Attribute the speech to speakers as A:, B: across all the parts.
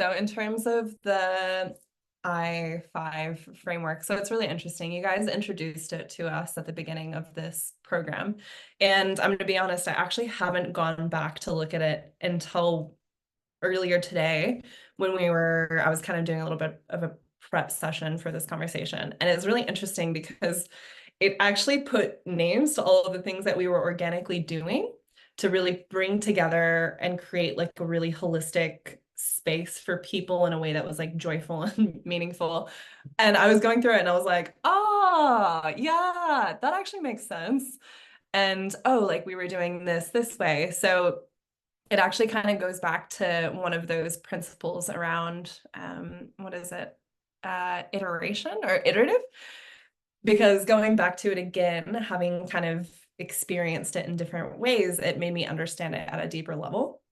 A: So in terms of the I5 framework, so it's really interesting. You guys introduced it to us at the beginning of this program. And I'm going to be honest, I actually haven't gone back to look at it until earlier today when I was kind of doing a little bit of a prep session for this conversation. And it's really interesting because it actually put names to all of the things that we were organically doing to really bring together and create like a really holistic space for people in a way that was like joyful and meaningful. And I was going through it and I was like, oh, yeah, that actually makes sense. And oh, like we were doing this way. So it actually kind of goes back to one of those principles around what is it? Iteration or iterative, because going back to it again, having kind of experienced it in different ways, it made me understand it at a deeper level.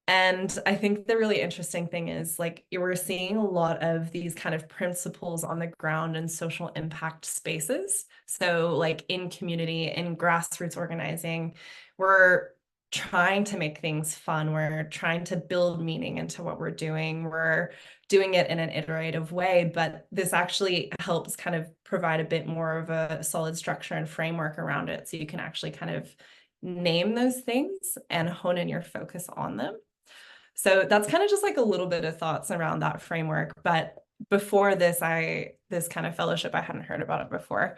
A: And I think the really interesting thing is like you were seeing a lot of these kind of principles on the ground in social impact spaces. So like in community, in grassroots organizing, we're trying to make things fun. We're trying to build meaning into what we're doing. We're doing it in an iterative way, but this actually helps kind of provide a bit more of a solid structure and framework around it. So you can actually kind of name those things and hone in your focus on them. So that's kind of just like a little bit of thoughts around that framework. But before this kind of fellowship, I hadn't heard about it before.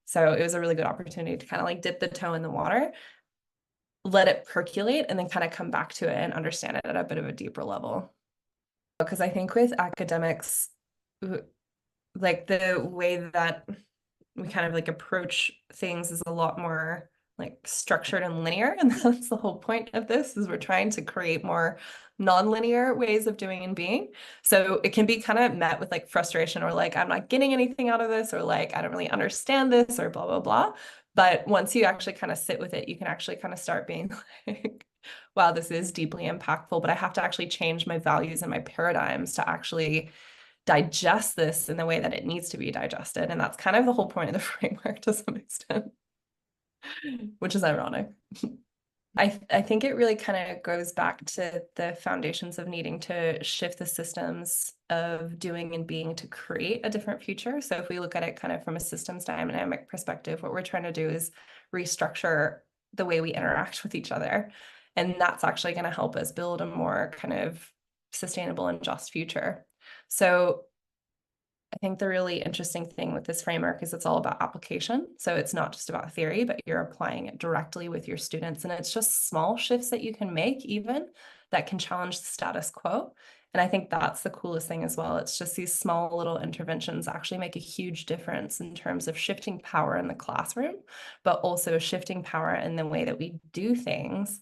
A: So it was a really good opportunity to kind of like dip the toe in the water, let it percolate, and then kind of come back to it and understand it at a bit of a deeper level. Because I think with academics, like the way that we kind of like approach things is a lot more like structured and linear. And that's the whole point of this is we're trying to create more non-linear ways of doing and being. So it can be kind of met with like frustration or like, I'm not getting anything out of this, or like, I don't really understand this, or blah, blah, blah. But once you actually kind of sit with it, you can actually kind of start being like, wow, this is deeply impactful, but I have to actually change my values and my paradigms to actually digest this in the way that it needs to be digested. And that's kind of the whole point of the framework to some extent, which is ironic. I think it really kind of goes back to the foundations of needing to shift the systems of doing and being to create a different future. So if we look at it kind of from a systems dynamic perspective, what we're trying to do is restructure the way we interact with each other. And that's actually going to help us build a more kind of sustainable and just future. So I think the really interesting thing with this framework is it's all about application. So it's not just about theory, but you're applying it directly with your students. And it's just small shifts that you can make even that can challenge the status quo. And I think that's the coolest thing as well. It's just these small little interventions actually make a huge difference in terms of shifting power in the classroom, but also shifting power in the way that we do things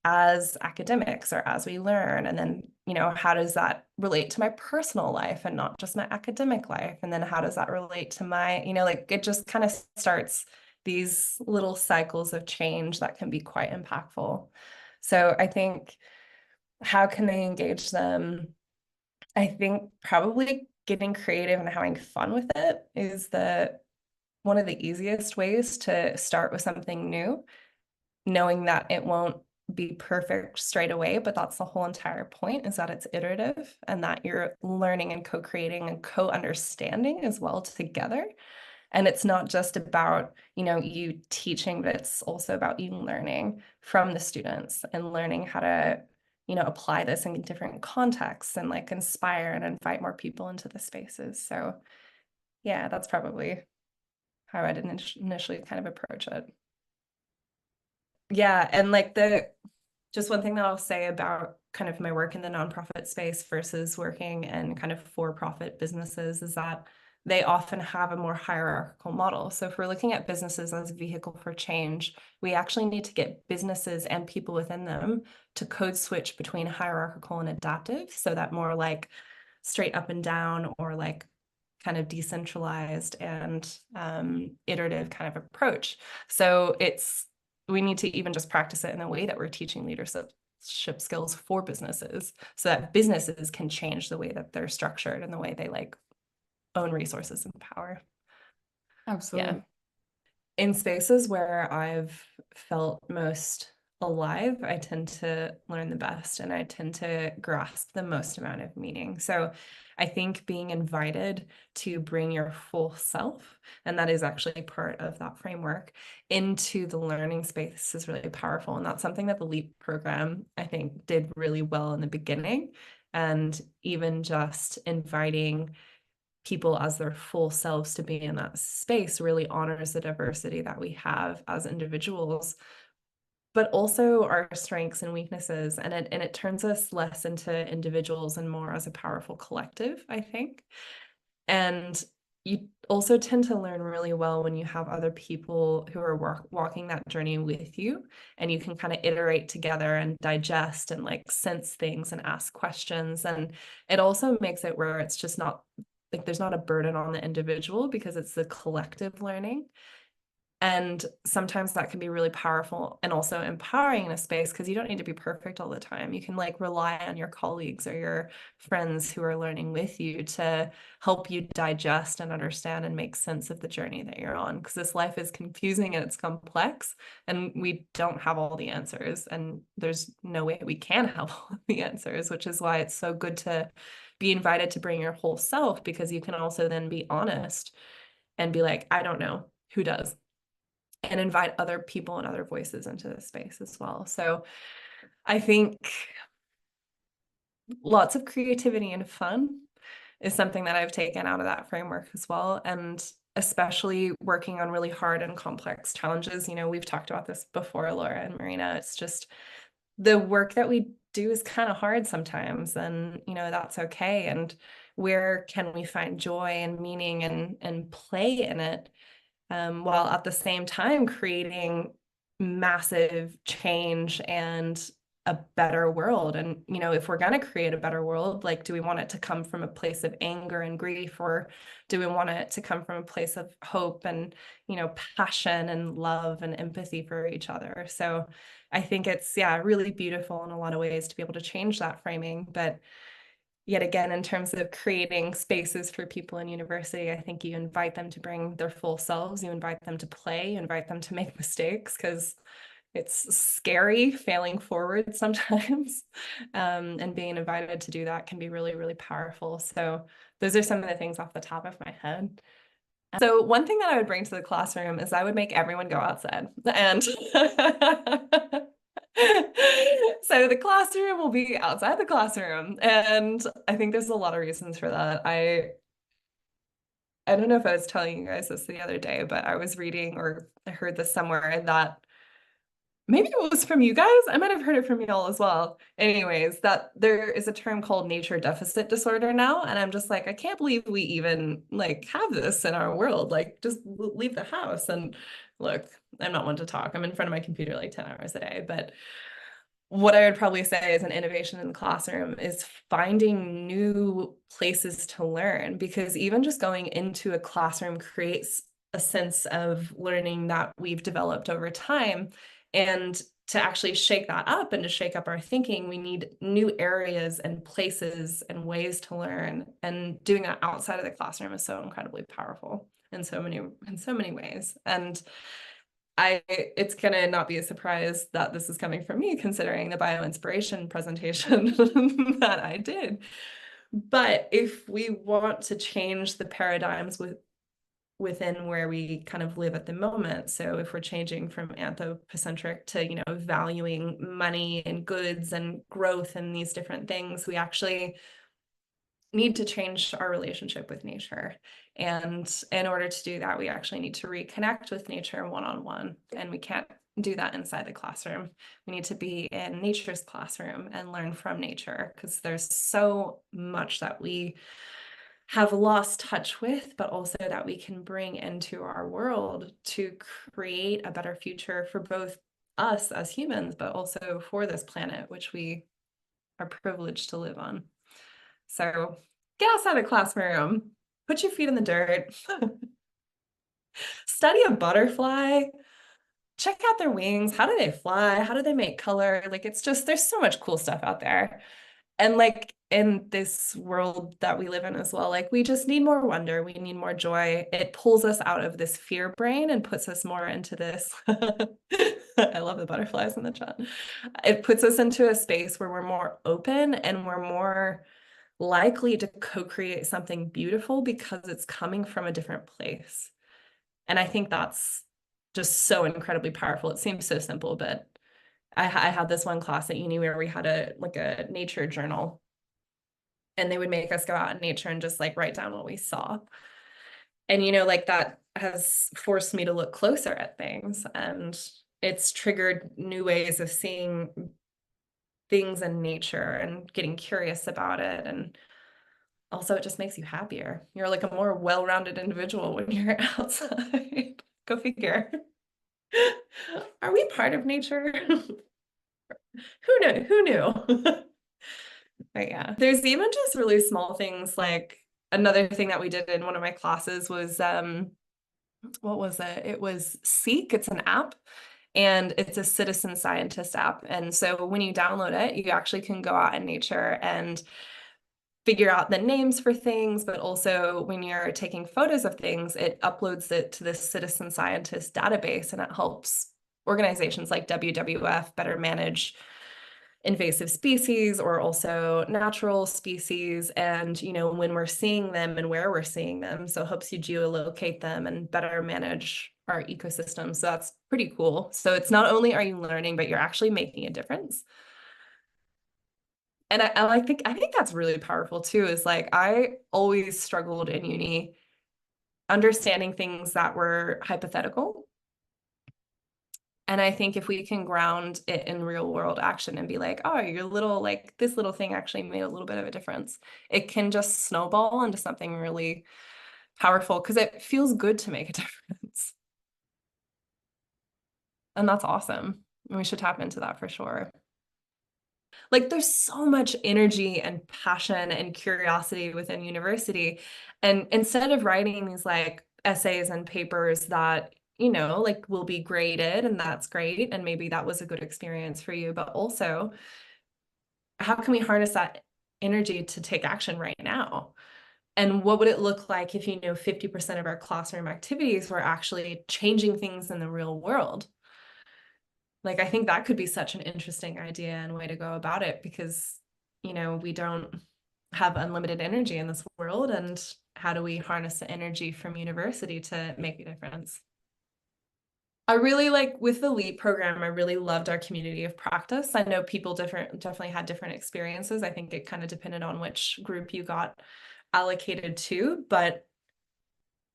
A: as academics or as we learn. And then, how does that relate to my personal life and not just my academic life? And then how does that relate to my, like it just kind of starts these little cycles of change that can be quite impactful. So I think how can they engage them? I think probably getting creative and having fun with it is one of the easiest ways to start with something new, knowing that it won't be perfect straight away, but that's the whole entire point, is that it's iterative and that you're learning and co-creating and co-understanding as well together. And it's not just about, you teaching, but it's also about you learning from the students and learning how to, apply this in different contexts and like inspire and invite more people into the spaces. So yeah, that's probably how I'd initially kind of approach it. Yeah, and like just one thing that I'll say about kind of my work in the nonprofit space versus working in kind of for-profit businesses is that they often have a more hierarchical model. So if we're looking at businesses as a vehicle for change, we actually need to get businesses and people within them to code switch between hierarchical and adaptive, so that more like straight up and down or like kind of decentralized and iterative kind of approach. So we need to even just practice it in the way that we're teaching leadership skills for businesses, so that businesses can change the way that they're structured and the way they like own resources and power.
B: Absolutely.
A: Yeah. In spaces where I've felt most alive, I tend to learn the best and I tend to grasp the most amount of meaning. So I think being invited to bring your full self, and that is actually part of that framework, into the learning space is really powerful. And that's something that the LEAP program, I think, did really well in the beginning. And even just inviting people as their full selves to be in that space really honors the diversity that we have as individuals, but also our strengths and weaknesses. And it turns us less into individuals and more as a powerful collective, I think. And you also tend to learn really well when you have other people who are walking that journey with you, and you can kind of iterate together and digest and like sense things and ask questions. And it also makes it where it's just not like there's not a burden on the individual because it's the collective learning. And sometimes that can be really powerful and also empowering in a space because you don't need to be perfect all the time. You can like rely on your colleagues or your friends who are learning with you to help you digest and understand and make sense of the journey that you're on. Because this life is confusing and it's complex, and we don't have all the answers. And there's no way we can have all the answers, which is why it's so good to be invited to bring your whole self, because you can also then be honest and be like, I don't know, who does? And invite other people and other voices into the space as well. So I think lots of creativity and fun is something that I've taken out of that framework as well. And especially working on really hard and complex challenges. You know, we've talked about this before, Laura and Marina. It's just the work that we do is kind of hard sometimes, and you know, that's okay. And where can we find joy and meaning and play in it, while at the same time creating massive change and a better world. And, you know, if we're going to create a better world, like, do we want it to come from a place of anger and grief, or do we want it to come from a place of hope and, you know, passion and love and empathy for each other? So I think it's, yeah, really beautiful in a lot of ways to be able to change that framing. But yet again, in terms of creating spaces for people in university, I think you invite them to bring their full selves, you invite them to play, you invite them to make mistakes, because it's scary failing forward sometimes. And being invited to do that can be really, really powerful. So those are some of the things off the top of my head. So one thing that I would bring to the classroom is I would make everyone go outside. And so the classroom will be outside the classroom. And I think there's a lot of reasons for that. I don't know if I was telling you guys this the other day, but I was reading, or I heard this somewhere, that maybe it was from you guys. I might have heard it from y'all as well. Anyways, that there is a term called nature deficit disorder now. And I'm just like, I can't believe we even like have this in our world. Like, just leave the house. And look, I'm not one to talk. I'm in front of my computer like 10 hours a day. But what I would probably say is an innovation in the classroom is finding new places to learn, because even just going into a classroom creates a sense of learning that we've developed over time. And to actually shake that up and to shake up our thinking, we need new areas and places and ways to learn. And doing that outside of the classroom is so incredibly powerful in so many ways. And it's gonna not be a surprise that this is coming from me, considering the bioinspiration presentation that I did. But if we want to change the paradigms within where we kind of live at the moment, so if we're changing from anthropocentric to, you know, valuing money and goods and growth and these different things, we actually need to change our relationship with nature. And in order to do that, we actually need to reconnect with nature one-on-one. And we can't do that inside the classroom. We need to be in nature's classroom and learn from nature, because there's so much that we have lost touch with, but also that we can bring into our world to create a better future for both us as humans, but also for this planet, which we are privileged to live on. So get outside the classroom, put your feet in the dirt, study a butterfly, check out their wings. How do they fly? How do they make color? Like, it's just, there's so much cool stuff out there. And like in this world that we live in as well, like we just need more wonder, we need more joy. It pulls us out of this fear brain and puts us more into this. I love the butterflies in the chat. It puts us into a space where we're more open and we're more likely to co-create something beautiful because it's coming from a different place. And I think that's just so incredibly powerful. It seems so simple, but I had this one class at uni where we had a nature journal, and they would make us go out in nature and just like write down what we saw. And like that has forced me to look closer at things, and it's triggered new ways of seeing things in nature and getting curious about it. And also it just makes you happier. You're like a more well-rounded individual when you're outside. Go figure. Are we part of nature? Who knew? Who knew? But yeah, there's even just really small things. Like another thing that we did in one of my classes was what was it? It was Seek. It's an app, and it's a citizen scientist app. And so when you download it, you actually can go out in nature and figure out the names for things, but also when you're taking photos of things, it uploads it to this citizen scientist database, and it helps organizations like WWF better manage invasive species or also natural species, and when we're seeing them and where we're seeing them, so it helps you geolocate them and better manage our ecosystem. So that's pretty cool. So it's not only are you learning, but you're actually making a difference. And I think that's really powerful too, is like I always struggled in uni understanding things that were hypothetical. And I think if we can ground it in real world action and be like, oh, your little, like this little thing actually made a little bit of a difference, it can just snowball into something really powerful because it feels good to make a difference. And that's awesome. We should tap into that for sure. Like there's so much energy and passion and curiosity within university. And instead of writing these like essays and papers that, like will be graded, and that's great, and maybe that was a good experience for you, but also how can we harness that energy to take action right now? And what would it look like if 50% of our classroom activities were actually changing things in the real world? Like, I think that could be such an interesting idea and way to go about it, because, we don't have unlimited energy in this world. And how do we harness the energy from university to make a difference? I really like with the LEAP program, I really loved our community of practice. I know people definitely had different experiences. I think it kind of depended on which group you got allocated to, but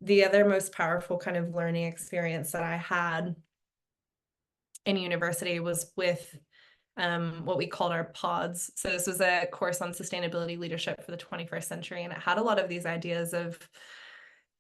A: the other most powerful kind of learning experience that I had in university was with what we called our pods. So this was a course on sustainability leadership for the 21st century, and it had a lot of these ideas of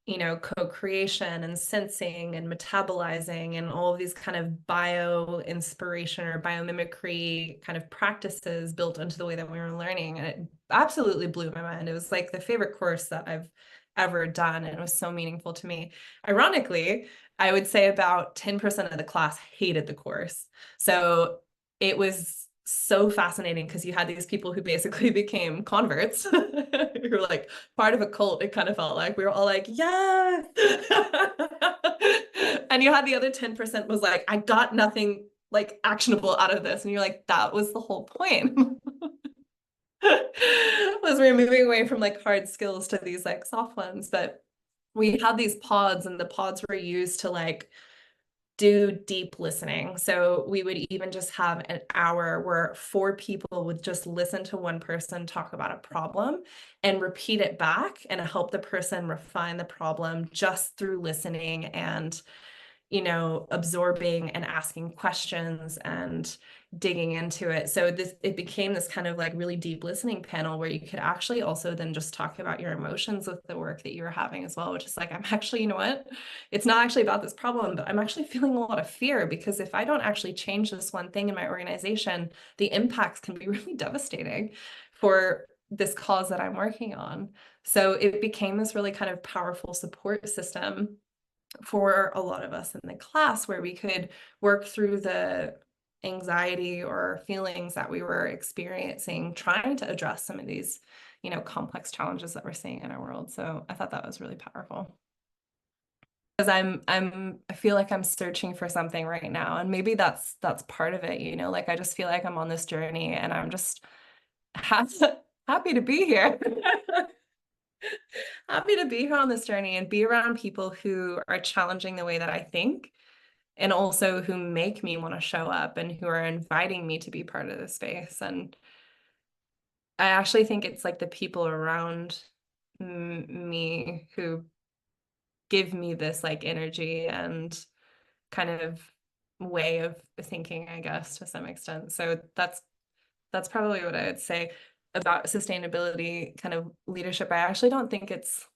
A: co-creation and sensing and metabolizing and all of these kind of bio inspiration or biomimicry kind of practices built into the way that we were learning. And it absolutely blew my mind. It was like the favorite course that I've ever done, and it was so meaningful to me. Ironically, I would say about 10% of the class hated the course. So it was so fascinating because you had these people who basically became converts who were like part of a cult. It kind of felt like we were all like, yes. And you had the other 10% was like, I got nothing like actionable out of this. And you're like, that was the whole point. Was we're moving away from like hard skills to these like soft ones. But we had these pods, and the pods were used to like do deep listening. So we would even just have an hour where 4 people would just listen to one person talk about a problem and repeat it back and help the person refine the problem just through listening and absorbing and asking questions and digging into it. So it became this kind of like really deep listening panel where you could actually also then just talk about your emotions with the work that you were having as well, which is like, I'm actually, what? It's not actually about this problem, but I'm actually feeling a lot of fear, because if I don't actually change this one thing in my organization, the impacts can be really devastating for this cause that I'm working on. So it became this really kind of powerful support system for a lot of us in the class, where we could work through the anxiety or feelings that we were experiencing, trying to address some of these, complex challenges that we're seeing in our world. So I thought that was really powerful. Because I feel like I'm searching for something right now. And maybe that's part of it, like I just feel like I'm on this journey and I'm just happy, happy to be here. Happy to be here on this journey and be around people who are challenging the way that I think, and also who make me want to show up and who are inviting me to be part of the space. And I actually think it's like the people around me who give me this like energy and kind of way of thinking, I guess, to some extent. So that's probably what I would say about sustainability kind of leadership. I actually don't think it's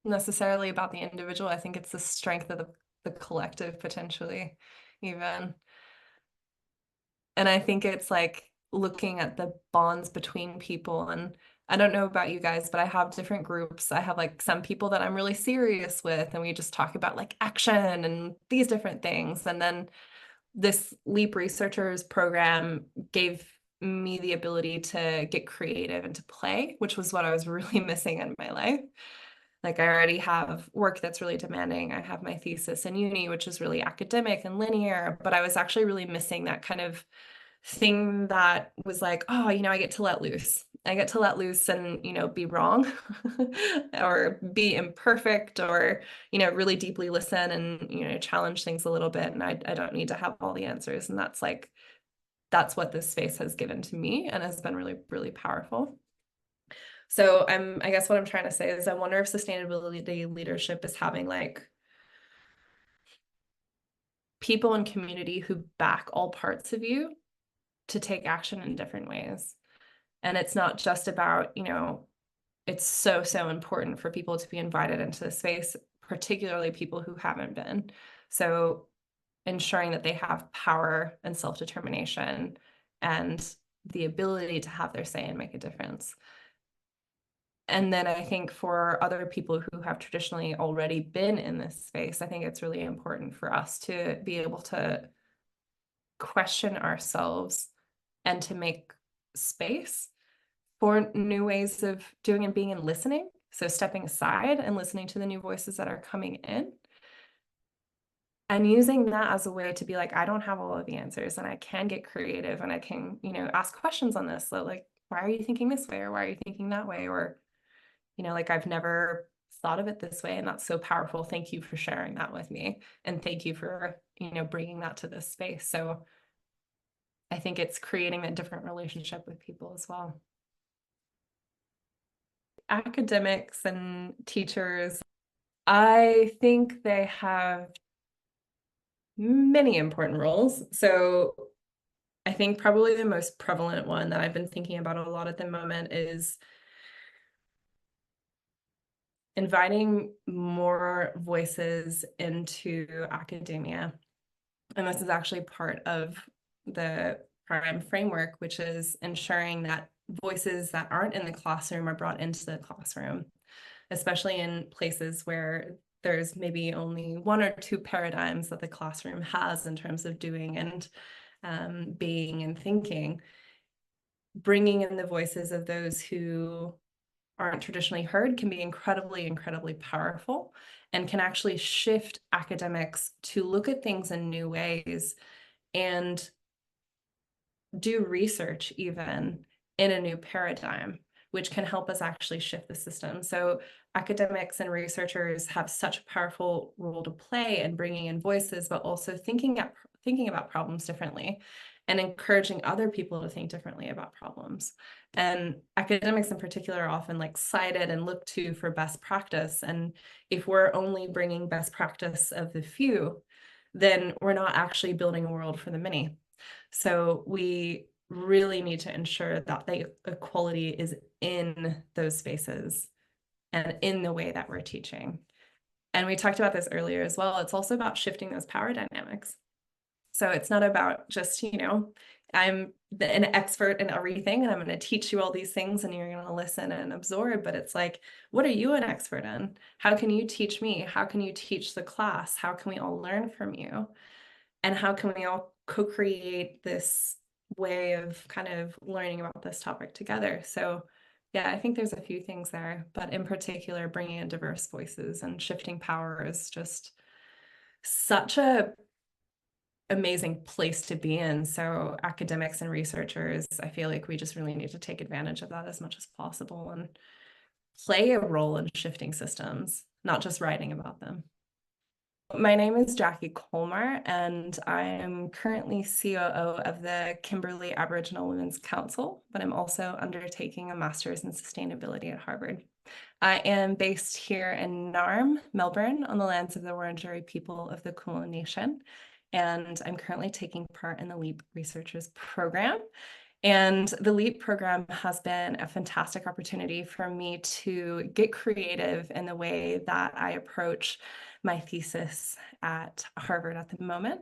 A: necessarily about the individual. I think it's the strength of the collective potentially, even. And I think it's like looking at the bonds between people. And I don't know about you guys, but I have different groups. I have like some people that I'm really serious with, and we just talk about like action and these different things. And then this Leap Researchers program gave me the ability to get creative and to play, which was what I was really missing in my life. Like I already have work that's really demanding. I have my thesis in uni, which is really academic and linear, but I was actually really missing that kind of thing that was like, oh, I get to let loose. I get to let loose and, be wrong or be imperfect or, really deeply listen and, challenge things a little bit. And I don't need to have all the answers. And that's what this space has given to me and has been really, really powerful. So I guess what I'm trying to say is I wonder if sustainability leadership is having like people in community who back all parts of you to take action in different ways. And it's not just about, it's so, so important for people to be invited into the space, particularly people who haven't been. So ensuring that they have power and self-determination and the ability to have their say and make a difference. And then I think for other people who have traditionally already been in this space, I think it's really important for us to be able to question ourselves and to make space for new ways of doing and being and listening. So stepping aside and listening to the new voices that are coming in and using that as a way to be like, I don't have all of the answers and I can get creative and I can, ask questions on this. So like, why are you thinking this way? Or why are you thinking that way? Or, like I've never thought of it this way. And that's so powerful. Thank you for sharing that with me. And thank you for, bringing that to this space. So I think it's creating a different relationship with people as well. Academics and teachers, I think they have many important roles. So I think probably the most prevalent one that I've been thinking about a lot at the moment is inviting more voices into academia. And this is actually part of the PRIME framework, which is ensuring that voices that aren't in the classroom are brought into the classroom, especially in places where there's maybe only one or two paradigms that the classroom has in terms of doing and being and thinking. Bringing in the voices of those who aren't traditionally heard can be incredibly, incredibly powerful and can actually shift academics to look at things in new ways and do research even in a new paradigm, which can help us actually shift the system. So academics and researchers have such a powerful role to play in bringing in voices, but also thinking about problems differently and encouraging other people to think differently about problems. And academics in particular are often like cited and looked to for best practice. And if we're only bringing best practice of the few, then we're not actually building a world for the many. So we really need to ensure that the equality is in those spaces and in the way that we're teaching. And we talked about this earlier as well. It's also about shifting those power dynamics. So it's not about just, I'm an expert in everything and I'm going to teach you all these things and you're going to listen and absorb. But it's like, what are you an expert in? How can you teach me? How can you teach the class? How can we all learn from you? and how can we all co-create this way of kind of learning about this topic together. So yeah, I think there's a few things there, but in particular, bringing in diverse voices and shifting power is just such a amazing place to be in. So academics and researchers, I feel like we just really need to take advantage of that as much as possible and play a role in shifting systems, not just writing about them. My name is Jackie Colmar, and I am currently COO of the Kimberley Aboriginal Women's Council, but I'm also undertaking a master's in sustainability at Harvard. I am based here in Narm, Melbourne, on the lands of the Wurundjeri people of the Kulin Nation, and I'm currently taking part in the LEAP Researchers Program. And the LEAP program has been a fantastic opportunity for me to get creative in the way that I approach my thesis at Harvard at the moment.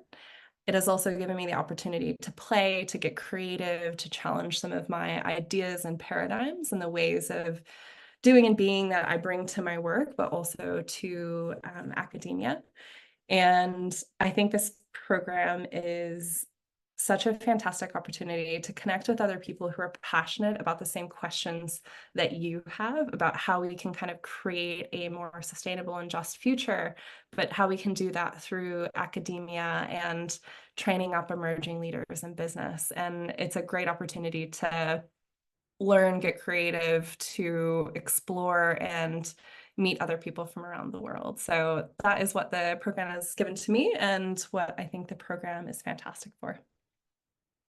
A: It has also given me the opportunity to play, to get creative, to challenge some of my ideas and paradigms and the ways of doing and being that I bring to my work, but also to academia. And I think this program is such a fantastic opportunity to connect with other people who are passionate about the same questions that you have about how we can kind of create a more sustainable and just future, but how we can do that through academia and training up emerging leaders in business. And it's a great opportunity to learn, get creative, to explore and meet other people from around the world. So that is what the program has given to me and what I think the program is fantastic for.